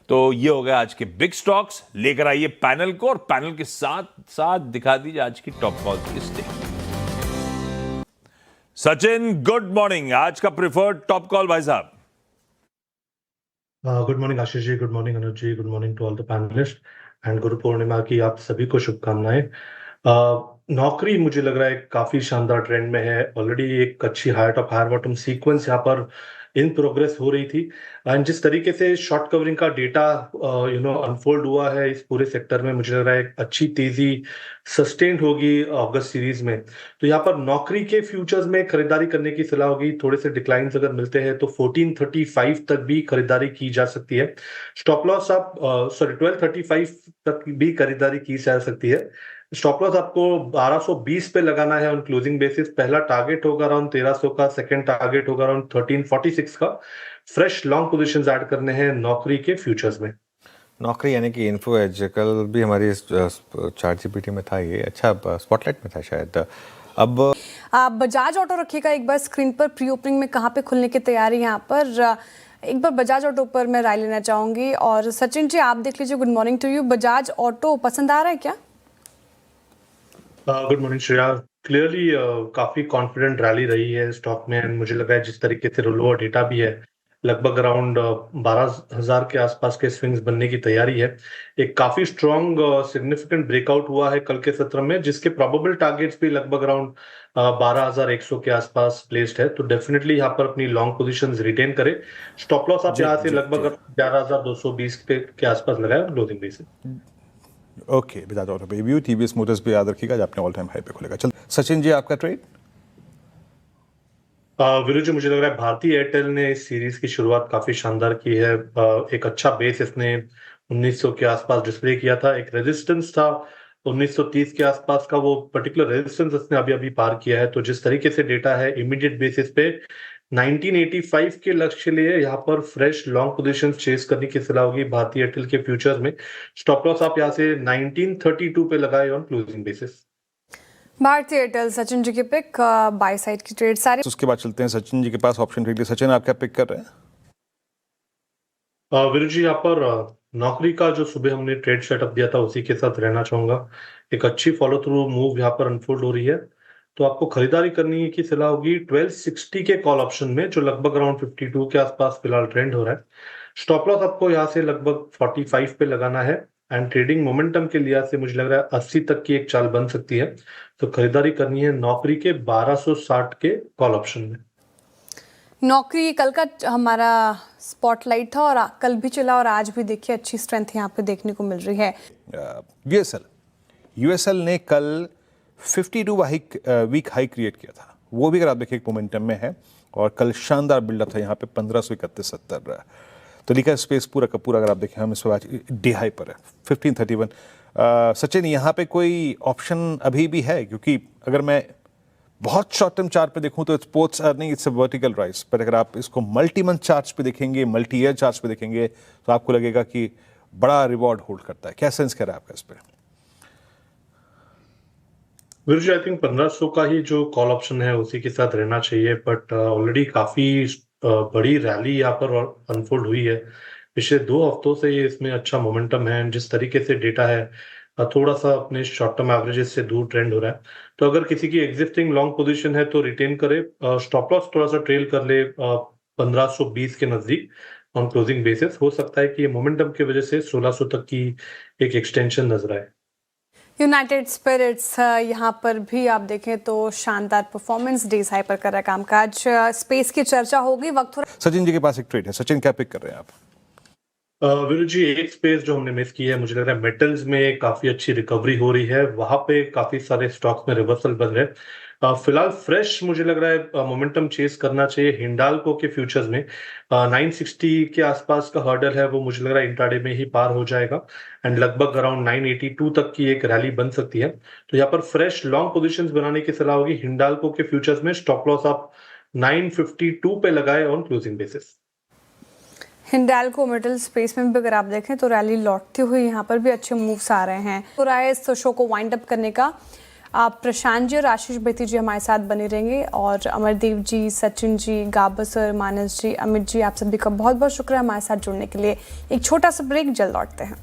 तो ये हो गया आज के बिग स्टॉक्स। लेकर आइए पैनल को और पैनल के साथ साथ दिखा दीजिए आज की टॉप कॉल की लिस्टिंग। Sachin, good morning. आज का प्रिफर्ड टॉप कॉल भाई साहब। Good morning Ashish ji, good morning Anuj ji, good morning to all the panelist and Guru Purnima की आप सभी को शुभकामनाएं। नौकरी मुझे लग रहा है काफी शानदार ट्रेंड में है। ऑलरेडी एक अच्छी higher top higher bottom sequence यहाँ पर इन प्रोग्रेस हो रही थी एंड जिस तरीके से शॉर्ट कवरिंग का डेटा अनफोल्ड हुआ है इस पूरे सेक्टर में, मुझे लग रहा है एक अच्छी तेजी सस्टेन्ड होगी अगस्त सीरीज में। तो यहाँ पर नौकरी के फ्यूचर्स में खरीदारी करने की सलाह होगी। थोड़े से डिक्लाइंस अगर मिलते हैं तो 1435 तक भी खरीदारी की जा सकती है। स्टॉप लॉस आप 1235 तक भी खरीदारी की जा सकती है। स्टॉप लॉस आपको 1220 पे लगाना है ऑन क्लोजिंग बेसिस। पहला टारगेट होगा अराउंड 1300 का, सेकंड टारगेट होगा अराउंड 1346 का। फ्रेश लॉन्ग पोजीशंस ऐड करने हैं नौकरी के फ्यूचर्स में। नौकरी यानी कि इन्फो एज कल भी हमारी चार्ट जीपीटी में था, ये अच्छा स्पॉटलाइट में था शायद। अब आप बजाज ऑटो रखिएगा एक बार स्क्रीन पर। प्री ओपनिंग में कहाँ पे खुलने की तैयारी यहाँ पर, एक बार बजाज ऑटो पर मैं राय लेना चाहूंगी। और सचिन जी आप देख लीजिए, good morning to you. Bajaj Auto पसंद आ रहा है क्या? Good morning Shreya. क्लियरली काफी कॉन्फिडेंट रैली रही है स्टॉक में एंड मुझे लगा है जिस तरीके से रोल ओवर डेटा भी है, लगभग अराउंड 12,000 के आसपास के स्विंग्स बनने की तैयारी है। एक काफी स्ट्रॉन्ग सिग्निफिकेंट ब्रेकआउट हुआ है कल के सत्र में, जिसके प्रोबेबल टारगेट्स भी लगभग अराउंड 12,100 के आसपास प्लेस्ड है। तो डेफिनेटली यहाँ पर अपनी लॉन्ग पोजीशंस रिटेन करें। स्टॉप लॉस आप यहाँ से लगभग 11,220 के आसपास लगाए closing basis. Okay, Bajaj auto पे व्यू, टीवीएस मोटर्स पे याद रखिएगा, आपने ऑल टाइम हाई पे खुलेगा। चल सचिन जी आपका ट्रेड। वीरू जी मुझे लग रहा है भारतीय एयरटेल ने इस सीरीज की शुरुआत काफी शानदार की है। एक अच्छा बेस इसने 1900 के आसपास डिस्प्ले किया था। एक रेजिस्टेंस था 1930 के आसपास का, वो पर्टिकुलर रेजिस्टेंस इसने अभी अभी पार किया है। तो जिस तरीके से डेटा है इमीडिएट बेसिस पे 1985 के लक्ष्य लिए यहाँ पर फ्रेश लॉन्ग पोजीशन चेस करने की सलाह होगी भारतीय एयरटेल के फ्यूचर्स में। स्टॉप लॉस आप यहाँ से 1932 पे लगाए ऑन क्लोजिंग बेसिस। भारतीय एयरटेल सचिन जी के पिक, बाय साइड की ट्रेड सारे। उसके बाद चलते हैं सचिन जी के पास ऑप्शन ट्रेड। सचिन आप क्या पिक कर रहे हैं? वीरू जी यहाँ पर नौकरी का जो सुबह हमने ट्रेड सेटअप दिया था उसी के साथ रहना चाहूंगा। एक अच्छी फॉलो थ्रू मूव यहाँ पर अनफोल्ड हो रही है, तो आपको खरीदारी करने की सलाह होगी 1260 के कॉल ऑप्शन में, जो लगभग अराउंड 52 के आसपास फिलहाल ट्रेंड हो रहा है। स्टॉप लॉस आपको यहाँ से लगभग 45 पे लगाना है एंड ट्रेडिंग मोमेंटम के लिहाज से मुझे लग रहा है 80 तक की एक चाल बन सकती है। तो खरीदारी करनी है नौकरी के 1260 के कॉल ऑप्शन में। नौकरी कल का हमारा स्पॉटलाइट था और कल भी चला और आज भी देखिए अच्छी स्ट्रेंथ यहाँ पे देखने को मिल रही है। यूएसएल ने कल 52 वीक हाई क्रिएट किया था, वो भी अगर आप देखें मोमेंटम में है और कल शानदार बिल्डअप था यहाँ पे 1531.70। तो लिखा स्पेस पूरा का पूरा अगर आप देखें हम इस आज डे हाई पर है 1531। सचिन यहाँ पे कोई ऑप्शन अभी भी है? क्योंकि अगर मैं बहुत शॉर्ट टर्म चार्ट पे देखूं तो it's ports earning, it's a vertical rise, पर अगर आप इसको मल्टी मंथ चार्ट्स पे देखेंगे, मल्टी ईयर चार्ट्स पे देखेंगे तो आपको लगेगा कि बड़ा रिवॉर्ड होल्ड करता है। क्या सेंस कह रहा है आपका इस पे? वीरू जी आई थिंक 1500 का ही जो कॉल ऑप्शन है उसी के साथ रहना चाहिए, बट ऑलरेडी काफी बड़ी रैली यहाँ पर अनफोल्ड हुई है। पिछले 2 हफ्तों से ये इसमें अच्छा मोमेंटम है। जिस तरीके से डेटा है थोड़ा सा अपने शॉर्ट टर्म एवरेजेस से दूर ट्रेंड हो रहा है। तो अगर किसी की एग्जिस्टिंग लॉन्ग पोजीशन है तो रिटेन करे। स्टॉप लॉस थोड़ा सा ट्रेल कर ले 1520 के नजदीक ऑन क्लोजिंग बेसिस। हो सकता है कि ये मोमेंटम की वजह से 1600 तक की एक एक्सटेंशन नजर आए। यूनाइटेड स्पिरिट्स यहाँ पर भी आप देखें तो शानदार परफॉर्मेंस, डेज हाई पर कर रहा है कामकाज। स्पेस की चर्चा होगी, वक्त थोड़ा। सचिन जी के पास एक ट्रेड है। सचिन क्या पिक कर रहे हैं आप? वीरू जी एक स्पेस जो हमने मिस की है, मुझे लग रहा है मेटल्स में काफी अच्छी रिकवरी हो रही है, वहां पे काफी सारे स्टॉक्स में रिवर्सल बन रहे हैं। फिलहाल फ्रेश मुझे लग रहा है मोमेंटम चेस करना चाहिए हिंडाल्को के फ्यूचर्स में। 960 के आसपास का हर्डल है, वो मुझे लग रहा है इंट्राडे में ही पार हो जाएगा एंड लगभग अराउंड 982 तक की एक रैली बन सकती है। तो यहाँ पर फ्रेश लॉन्ग पोजीशंस बनाने की सलाह होगी हिंडाल्को के फ्यूचर्स में। स्टॉप लॉस आप 952 पे लगाए on closing basis. Hindalco middle space में भी अगर आप देखें तो रैली लौटती हुई यहाँ पर भी अच्छे मूव्स आ रहे हैं। पूरा इस शो को वाइंड अप करने का आप प्रशांत जी और आशीष बेती जी हमारे साथ बने रहेंगे, और अमरदीप जी, सचिन जी, गाबर सर, मानस जी, अमित जी, आप सभी का बहुत बहुत शुक्रिया हमारे साथ जुड़ने के लिए। एक छोटा सा ब्रेक, जल्द लौटते हैं।